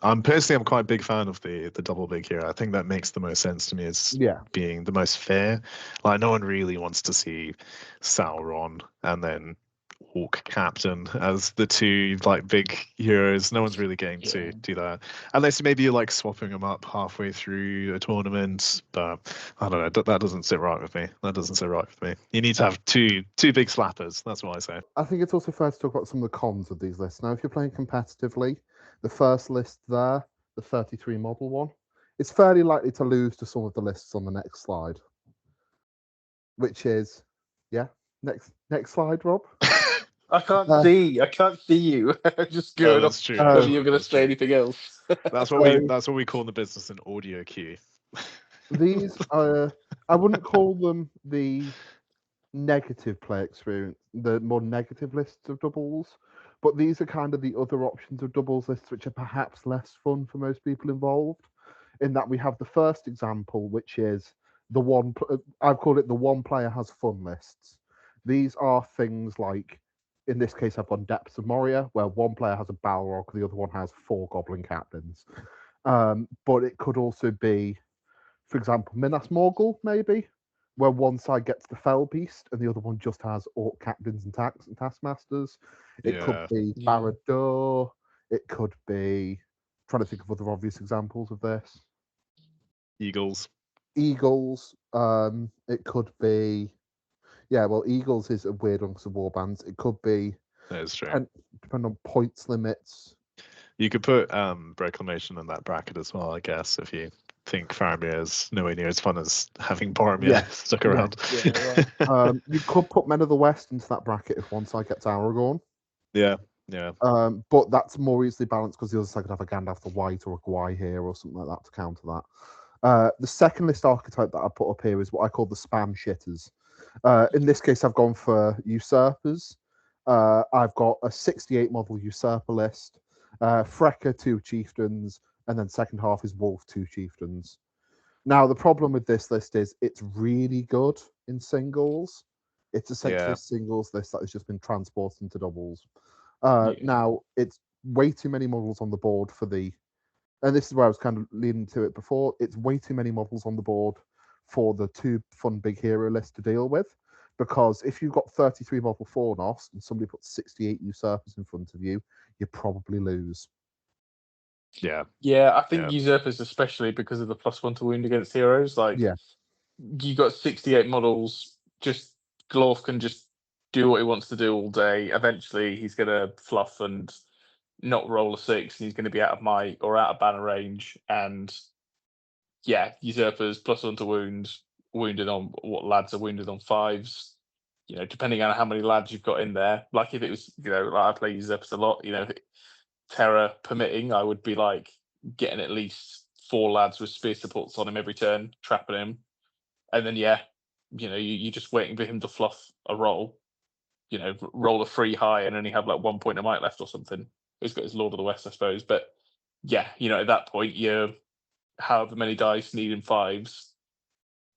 I'm quite a big fan of the double big hero. I think that makes the most sense to me as being the most fair. Like no one really wants to see Sauron and then Orc Captain as the 2 like big heroes. No one's really game to do that, unless maybe you're like swapping them up halfway through a tournament. But I don't know. That doesn't sit right with me. You need to have two big slappers. That's what I say. I think it's also fair to talk about some of the cons of these lists. Now, if you're playing competitively, the first list there, the 33 model one, is fairly likely to lose to some of the lists on the next slide. Which is, next slide, Rob. I can't see you. I'm just going off true. whether you're going to say anything else. That's what we call in the business an audio cue. These I wouldn't call them the negative play experience, the more negative lists of doubles, but these are kind of the other options of doubles lists which are perhaps less fun for most people involved. In that we have the first example, which is the one I've called it the one player has fun lists. These are things like, in this case, I've gone Depths of Moria, where one player has a Balrog, the other one has 4 Goblin captains. But it could also be, for example, Minas Morgul, maybe, where one side gets the Fell Beast and the other one just has Orc captains and Taskmasters. It could be Barad-dûr. It could be, trying to think of other obvious examples of this. Eagles. It could be, Eagles is a weird one because of warbands. It could be. That is true. And depending on points limits. You could put Reclamation in that bracket as well, I guess, if you think Faramir is nowhere near as fun as having Boromir stuck around. You could put Men of the West into that bracket if one side gets Aragorn. Yeah. But that's more easily balanced because the other side could have a Gandalf the White or a Gwai here or something like that to counter that. The second list archetype that I put up here is what I call the spam shitters. In this case, I've gone for usurpers. I've got a 68 model usurper list. Frecker 2 chieftains, and then second half is Wolf 2 chieftains. Now, the problem with this list is it's really good in singles. It's essentially a singles list that has just been transported into doubles. Now, it's way too many models on the board for the... And this is where I was kind of leading to it before. It's way too many models on the board for the 2 fun big hero lists to deal with. Because if you've got 33 model Fornost and somebody puts 68 usurpers in front of you, you probably lose. Yeah, I think Yeah. usurpers, especially because of the +1 to wound against heroes. Like, Yeah. you got 68 models. Just Glorf can just do what he wants to do all day. Eventually, he's gonna fluff and not roll a 6, and he's gonna be out of might or out of banner range. And yeah, usurpers +1 to wound, wounded on what lads are wounded on 5s. You know, depending on how many lads you've got in there. Like if it was, like I play usurpers a lot. Terror permitting, I would be like getting at least 4 lads with spear supports on him every turn, trapping him, and then you're just waiting for him to fluff a roll. Roll a 3 high and only have like 1 point of might left or something. He's got his Lord of the West, I suppose, but yeah, at that point, you're however many dice needing 5s,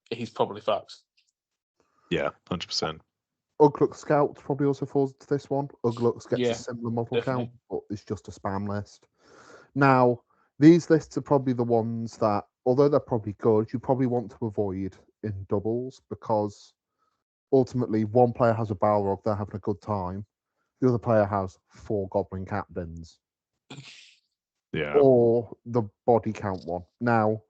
he's probably fucked. Yeah, 100%. Ugluk Scout probably also falls into this one. Ugluk gets a similar model definitely. count, but it's just a spam list. Now, these lists are probably the ones that, although they're probably good, you probably want to avoid in doubles, because ultimately one player has a Balrog, they're having a good time. The other player has 4 Goblin Captains. Yeah. Or the body count one. Now,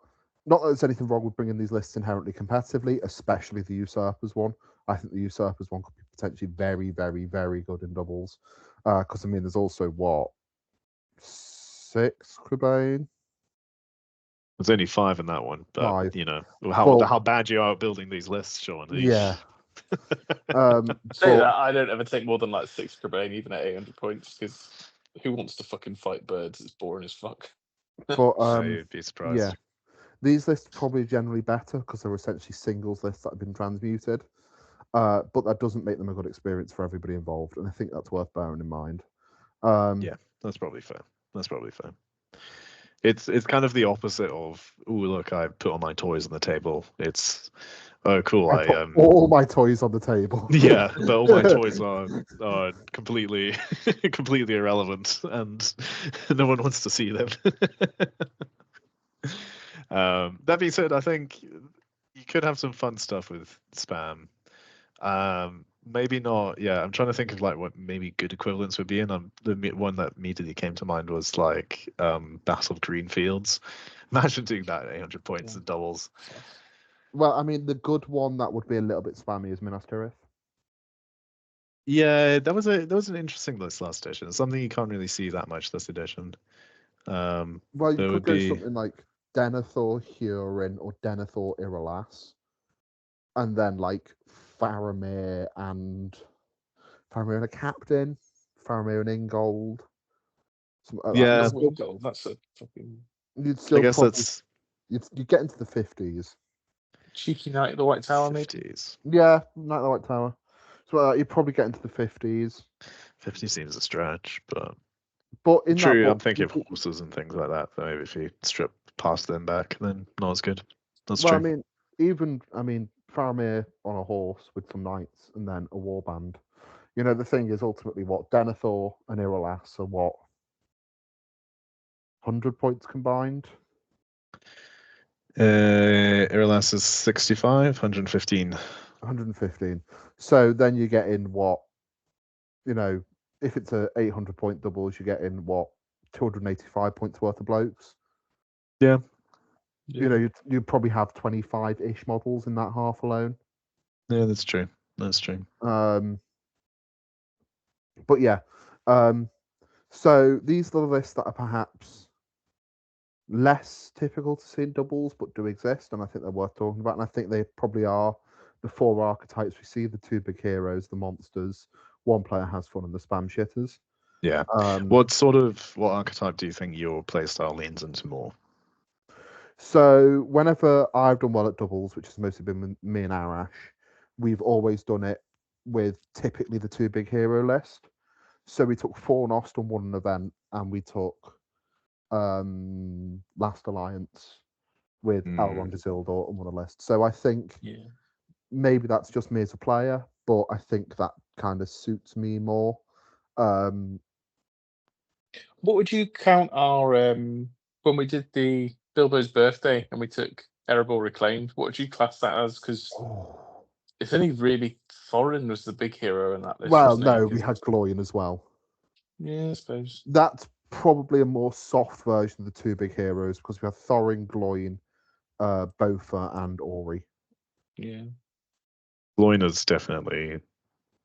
not that there's anything wrong with bringing these lists inherently competitively, especially the Usurpers one. I think the Usurpers one could be potentially very, very, very good in doubles. Because, there's also, 6 Crebain? There's only 5 in that one, but 5. how bad you are at building these lists, Sean. Yeah. Say that, I don't ever take more than like 6 Crebain, even at 800 points, because who wants to fucking fight birds? It's boring as fuck. But you'd be surprised. Yeah, these lists are probably generally better because they're essentially singles lists that have been transmuted. But that doesn't make them a good experience for everybody involved, and I think that's worth bearing in mind. Yeah, that's probably fair. It's kind of the opposite of, oh look, I put all my toys on the table. It's, oh cool, I put all my toys on the table. Yeah, but all my toys are completely completely irrelevant, and no one wants to see them. That being said, I think you could have some fun stuff with spam. Maybe not. Yeah, I'm trying to think of like what maybe good equivalents would be, and the one that immediately came to mind was like Battle of Greenfields. Imagine doing that at 800 points in doubles. Well, the good one that would be a little bit spammy is Minas Tirith. Yeah, that was an interesting list last edition. Something you can't really see that much this edition. Well, you could go something like Denethor Hurin or Denethor Irolas, and then like Faramir and a captain, Faramir and Ingold. Yeah, Ingold, that's a fucking. You'd still I guess probably, that's you get into the 50s. Cheeky Knight of the White Tower, 50s. Maybe. Yeah, Knight of the White Tower. So you'd probably get into the 50s. 50 seems a stretch, but in true. that I'm thinking of horses and things like that. So maybe if you strip past them back, then not as good. That's true. Faramir on a horse with some knights and then a warband. The thing is ultimately what Denethor and Irolas are 100 points combined. Irolas is 65, 115. 115. So then you get in if it's a 800 point doubles, you get in 285 points worth of blokes. Yeah. You probably have 25-ish models in that half alone. Yeah, that's true. But yeah. So these are the lists that are perhaps less typical to see in doubles, but do exist, and I think they're worth talking about. And I think they probably are the 4 archetypes we see: the 2 big heroes, the monsters, one player has fun, and the spam shitters. Yeah. What archetype do you think your playstyle leans into more? So whenever I've done well at doubles, which has mostly been me and Arash, we've always done it with typically the 2 big hero list. So we took Fornost on one event, and we took Last Alliance with Elrond Isildur on one list. So I think maybe that's just me as a player, but I think that kind of suits me more. What would you count our when we did the Bilbo's birthday and we took Erebor Reclaimed? What would you class that as? Because it's only really Thorin was the big hero in that list. Well, wasn't no, he? we had Gloin as well. Yeah, I suppose that's probably a more soft version of the two big heroes because we have Thorin, Gloin, Botha, and Ori. Yeah. Loiner's definitely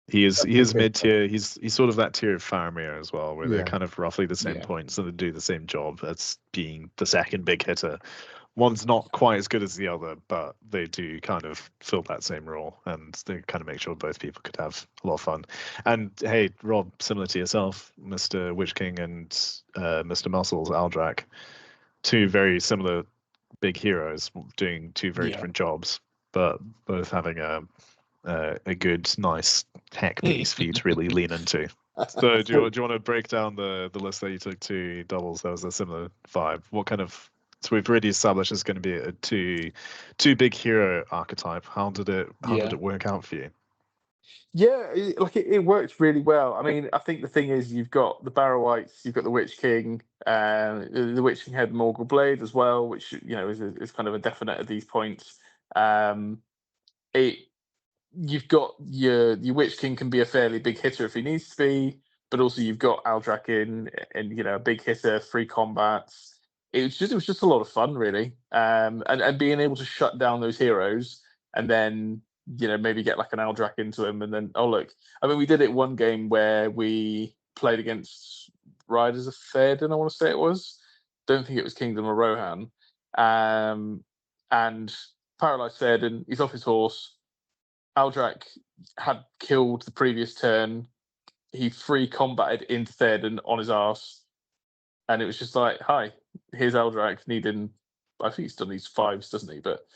he is big mid tier. He's sort of that tier of Faramir as well, where they're Yeah. kind of roughly the same Yeah. points and they do the same job as being the second big hitter. One's not quite as good as the other, but they do kind of fill that same role, and they kind of make sure both people could have a lot of fun. And hey, Rob, similar to yourself, Mr. Witch King and Mr. Muscles, Aldrak, two very similar big heroes doing two very Yeah. different jobs, but both having a good, nice tech piece for you to really lean into. So do you want to break down the list that you took to doubles? That was a similar vibe. What kind of so we've already established it's going to be a two big hero archetype. How did it work out for you? Yeah, it worked really well. I mean, I think the thing is, you've got the Barrow-wights, you've got the Witch King, the Witch King had the Morgul Blade as well, which is kind of a definite at these points. You've got your Witch King can be a fairly big hitter if he needs to be, but also you've got Aldrak and a big hitter, free combats. It was just a lot of fun, really, and being able to shut down those heroes and then maybe get like an Aldrak into him, and then look, I mean we did it one game where we played against Riders of Théoden, I want to say it was. Don't think it was Kingdom of Rohan, and Paralyzed Théoden, he's off his horse. Aldrak had killed the previous turn. He free combated into Théoden on his arse. And it was just like, hi, here's Aldrak needing, I think he still needs 5s, doesn't he? But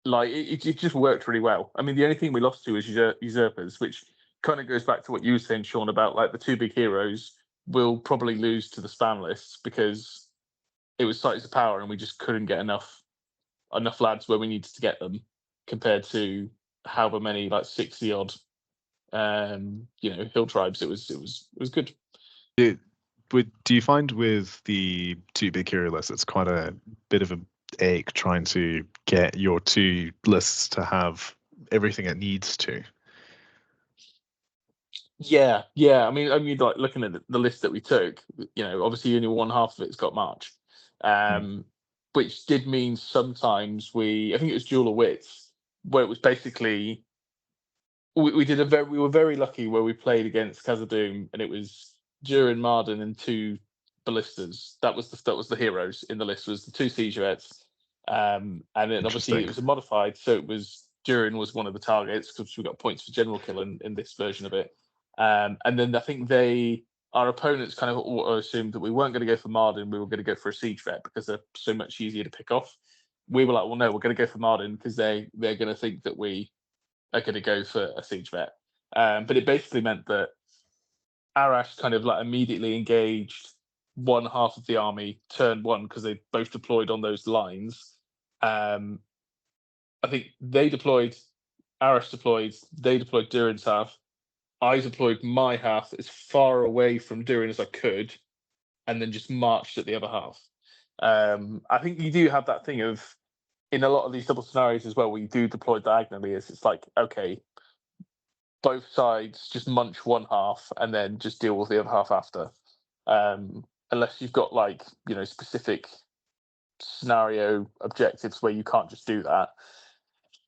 it just worked really well. I mean, the only thing we lost to is Usurpers, which kind of goes back to what you were saying, Sean, about like the two big heroes will probably lose to the spam lists because it was Sites of Power and we just couldn't get enough lads where we needed to get them compared to however many, like 60 odd hill tribes. It was good. Do you find with the two big hero lists it's quite a bit of an ache trying to get your two lists to have everything it needs to? Yeah. I mean, like looking at the list that we took, obviously only one half of it's got March, which did mean sometimes I think it was Duel of Wits, where it was basically we were very lucky where we played against Khazad-dûm and it was Durin, Marden, and two ballistas. That was the heroes in the list, was the two Siegerettes, and then obviously it was a modified, so it was Durin was one of the targets because we got points for general kill in this version of it. And then I think our opponents kind of assumed that we weren't going to go for Marden, we were going to go for a siege vet because they're so much easier to pick off. We were like, well, no, we're going to go for Marden because they're going to think that we are going to go for a siege vet. But it basically meant that Arash kind of like immediately engaged one half of the army turn one because they both deployed on those lines. I think Arash deployed, they deployed Durin's half. I deployed my half as far away from Durin as I could, and then just marched at the other half. I think you do have that thing of, in a lot of these double scenarios as well, where you do deploy diagonally, it's like, okay, both sides just munch one half and then just deal with the other half after. Unless you've got specific scenario objectives where you can't just do that.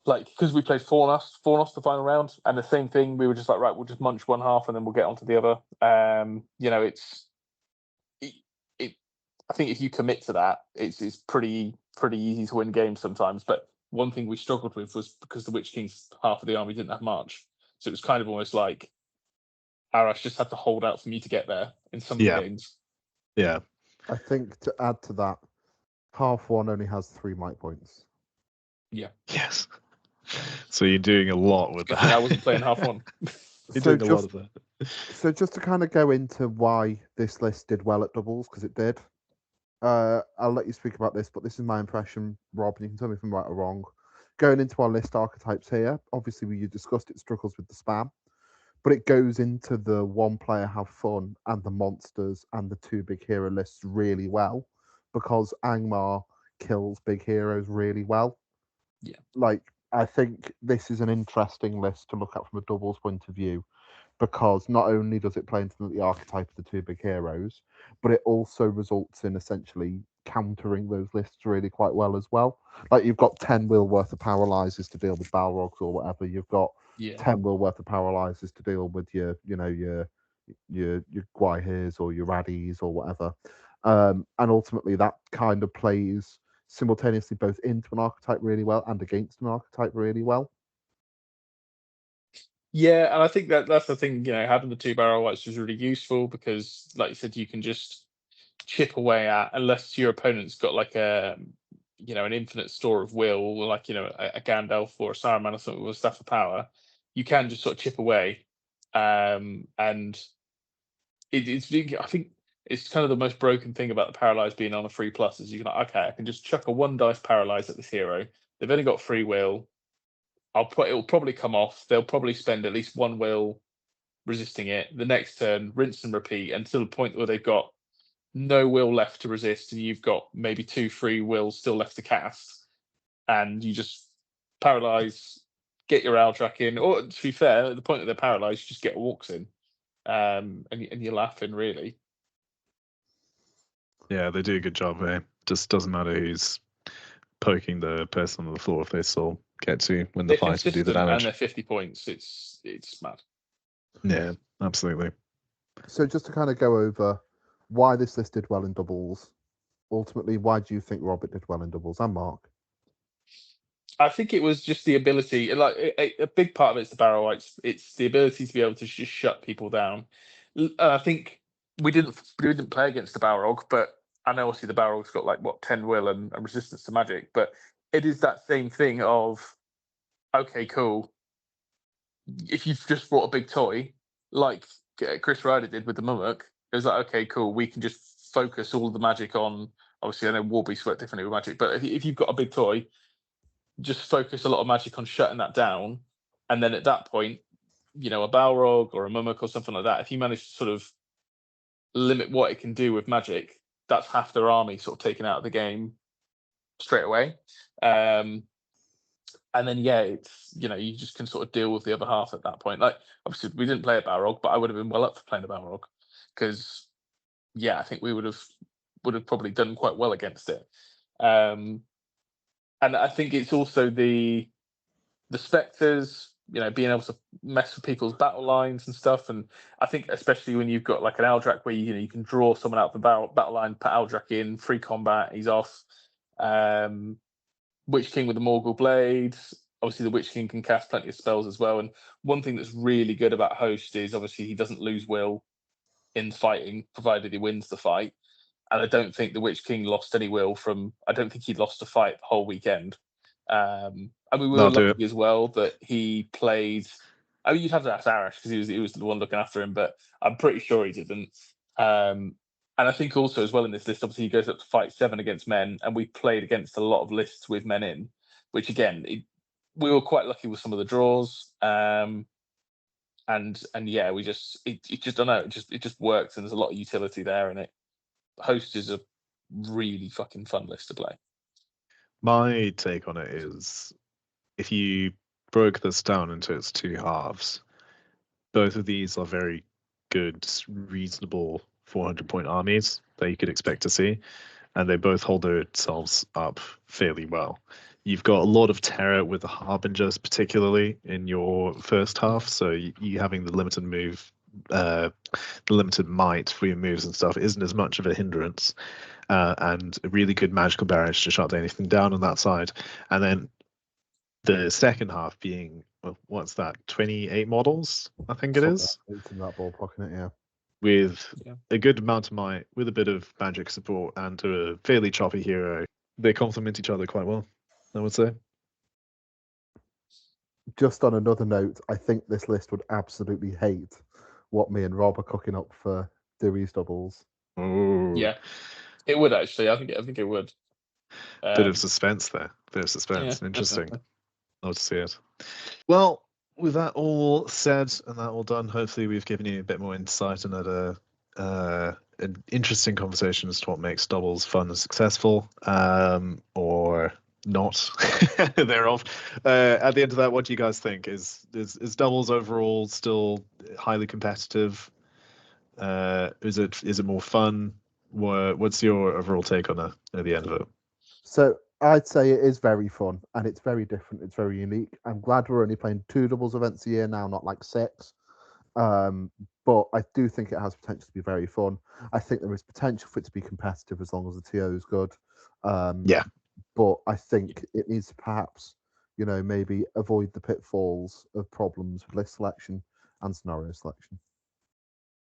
Like, because we played Fornos the final round, and the same thing, we were just like, right, we'll just munch one half and then we'll get onto the other. I think if you commit to that, it's pretty easy to win games sometimes. But one thing we struggled with was because the Witch King's half of the army didn't have March, so it was kind of almost like Arash just had to hold out for me to get there in some of the games. Yeah. I think to add to that, half one only has 3 might points. Yeah. Yes. So you're doing a lot with that. I wasn't playing half one. You're doing a lot of that. So just to kind of go into why this list did well at doubles, because it did. I'll let you speak about this, but this is my impression, Rob, and you can tell me if I'm right or wrong. Going into our list archetypes here, obviously you discussed it struggles with the spam, but it goes into the one player have fun and the monsters and the two big hero lists really well, because Angmar kills big heroes really well. Yeah. Like, I think this is an interesting list to look at from a doubles point of view, because not only does it play into the archetype of the two big heroes, but it also results in essentially countering those lists really quite well as well. Like you've got 10 will worth of paralyzes to deal with Balrogs or whatever. You've got 10 will worth of paralyzes to deal with your Gwaihirs or your Raddies or whatever. And ultimately that kind of plays simultaneously both into an archetype really well and against an archetype really well. Yeah, and I think that's the thing, having the 2 barrel whites is really useful because, like you said, you can just chip away at, unless your opponent's got like an infinite store of will, like a Gandalf or a Saruman or something with a Staff of Power. You can just sort of chip away, and I think it's kind of the most broken thing about the paralyze being on a 3+ is you can I can just chuck a 1 dice paralyze at this hero. They've only got 3 will. It'll probably come off. They'll probably spend at least 1 will resisting it. The next turn, rinse and repeat until the point where they've got no will left to resist, and you've got maybe 2 free wills still left to cast, and you just paralyze, get your Aldrak in. Or to be fair, at the point that they're paralyzed, you just get walks in, and you're laughing really. Yeah, they do a good job there. Just doesn't matter who's poking the person on the floor if they still get to win the fight and do the damage. And they're 50 points. It's mad. Yeah, absolutely. So just to kind of go over why this list did well in doubles, ultimately, why do you think Robert did well in doubles, and Mark? I think it was just the ability, like a big part of it's the barrel whites. It's the ability to be able to just shut people down. I think we didn't play against the Balrog, but I know obviously the Balrog's got 10 will and resistance to magic, but it is that same thing of, okay, cool. If you've just brought a big toy, like Chris Ryder did with the Mummock, it was like, okay, cool, we can just focus all the magic on, obviously I know Warbeast work differently with magic, but if you've got a big toy, just focus a lot of magic on shutting that down. And then at that point, a Balrog or a Mummock or something like that, if you manage to sort of limit what it can do with magic, that's half their army sort of taken out of the game straight away. And then, it's, you just can sort of deal with the other half at that point. Like, obviously, we didn't play a Balrog, but I would have been well up for playing a Balrog because, I think we would have probably done quite well against it. And I think it's also the specters, being able to mess with people's battle lines and stuff. And I think especially when you've got like an Aldrak where you can draw someone out of the battle line, put Aldrak in, free combat, he's off. Witch King with the Morgul Blade. Obviously, the Witch King can cast plenty of spells as well. And one thing that's really good about Host is obviously he doesn't lose will in fighting, provided he wins the fight. And I don't think the Witch King lost any will I don't think he lost a fight the whole weekend. We were lucky as well that he played. I mean, you'd have to ask Arash because he was the one looking after him, but I'm pretty sure he didn't. And I think also as well in this list, obviously he goes up to fight 7 against men, and we played against a lot of lists with men in, which again, we were quite lucky with some of the draws. And we just I don't know, it just works, and there's a lot of utility there in it. Host is a really fucking fun list to play. My take on it is, if you broke this down into its 2 halves, both of these are very good, reasonable 400-point armies that you could expect to see, and they both hold themselves up fairly well. You've got a lot of terror with the Harbingers, particularly in your first half, so you having the limited move, the limited might for your moves and stuff isn't as much of a hindrance, and a really good magical barrage to shut anything down on that side. And then the second half being, what's that, 28 models, I think it is? It's in that ballpark, isn't it? Yeah. With a good amount of might, with a bit of magic support, and a fairly choppy hero. They complement each other quite well, I would say. Just on another note, I think this list would absolutely hate what me and Rob are cooking up for Dewey's doubles. Ooh. Yeah, it would actually. I think it would. Bit of suspense there. Bit of suspense. Yeah, Interesting. definitely. Love to see it. Well, with that all said and that all done, hopefully we've given you a bit more insight and had an interesting conversation as to what makes doubles fun and successful, or not thereof. At the end of that, what do you guys think? Is doubles overall still highly competitive? Is it more fun? What's your overall take on it at the end of it? So I'd say it is very fun and it's very different. It's very unique. I'm glad we're only playing 2 doubles events a year now, not like 6. But I do think it has potential to be very fun. I think there is potential for it to be competitive as long as the TO is good. Yeah. But I think it needs to perhaps, maybe avoid the pitfalls of problems with list selection and scenario selection.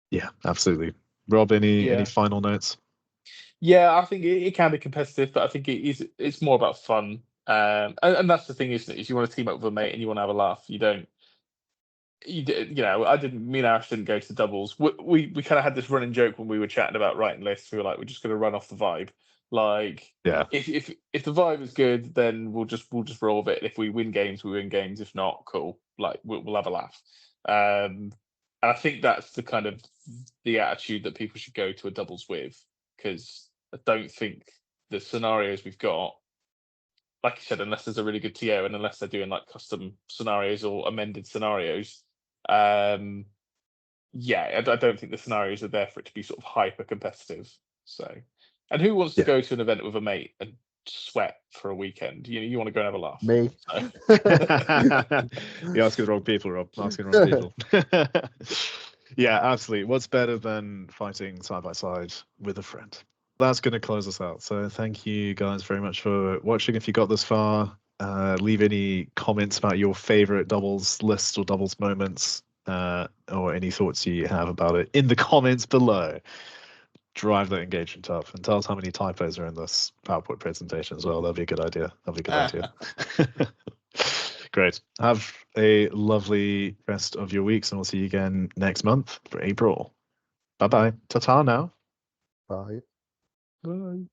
Yeah, absolutely. Rob, any final notes? Yeah, I think it can be competitive, but I think it's more about fun. And that's the thing, isn't it? Is you want to team up with a mate and you want to have a laugh. You don't. I didn't. Me and Ash didn't go to doubles. We kind of had this running joke when we were chatting about writing lists. We were like, we're just going to run off the vibe. Like, yeah, if the vibe is good, then we'll just roll with it. If we win games, we win games. If not, cool. Like we'll have a laugh. And I think that's the kind of the attitude that people should go to a doubles with, because I don't think the scenarios we've got, like you said, unless there's a really good TO and unless they're doing like custom scenarios or amended scenarios, I don't think the scenarios are there for it to be sort of hyper competitive. So, and who wants to go to an event with a mate and sweat for a weekend? You want to go and have a laugh. Me. So. You're asking the wrong people, Rob. Asking the wrong people. Yeah, absolutely. What's better than fighting side by side with a friend? That's going to close us out. So thank you guys very much for watching. If you got this far, leave any comments about your favorite doubles list or doubles moments, or any thoughts you have about it in the comments below. Drive that engagement up and tell us how many typos are in this PowerPoint presentation as well. That'll be a good idea. Great. Have a lovely rest of your weeks, and we'll see you again next month for April. Bye-bye. Ta-ta now. Bye. Bye.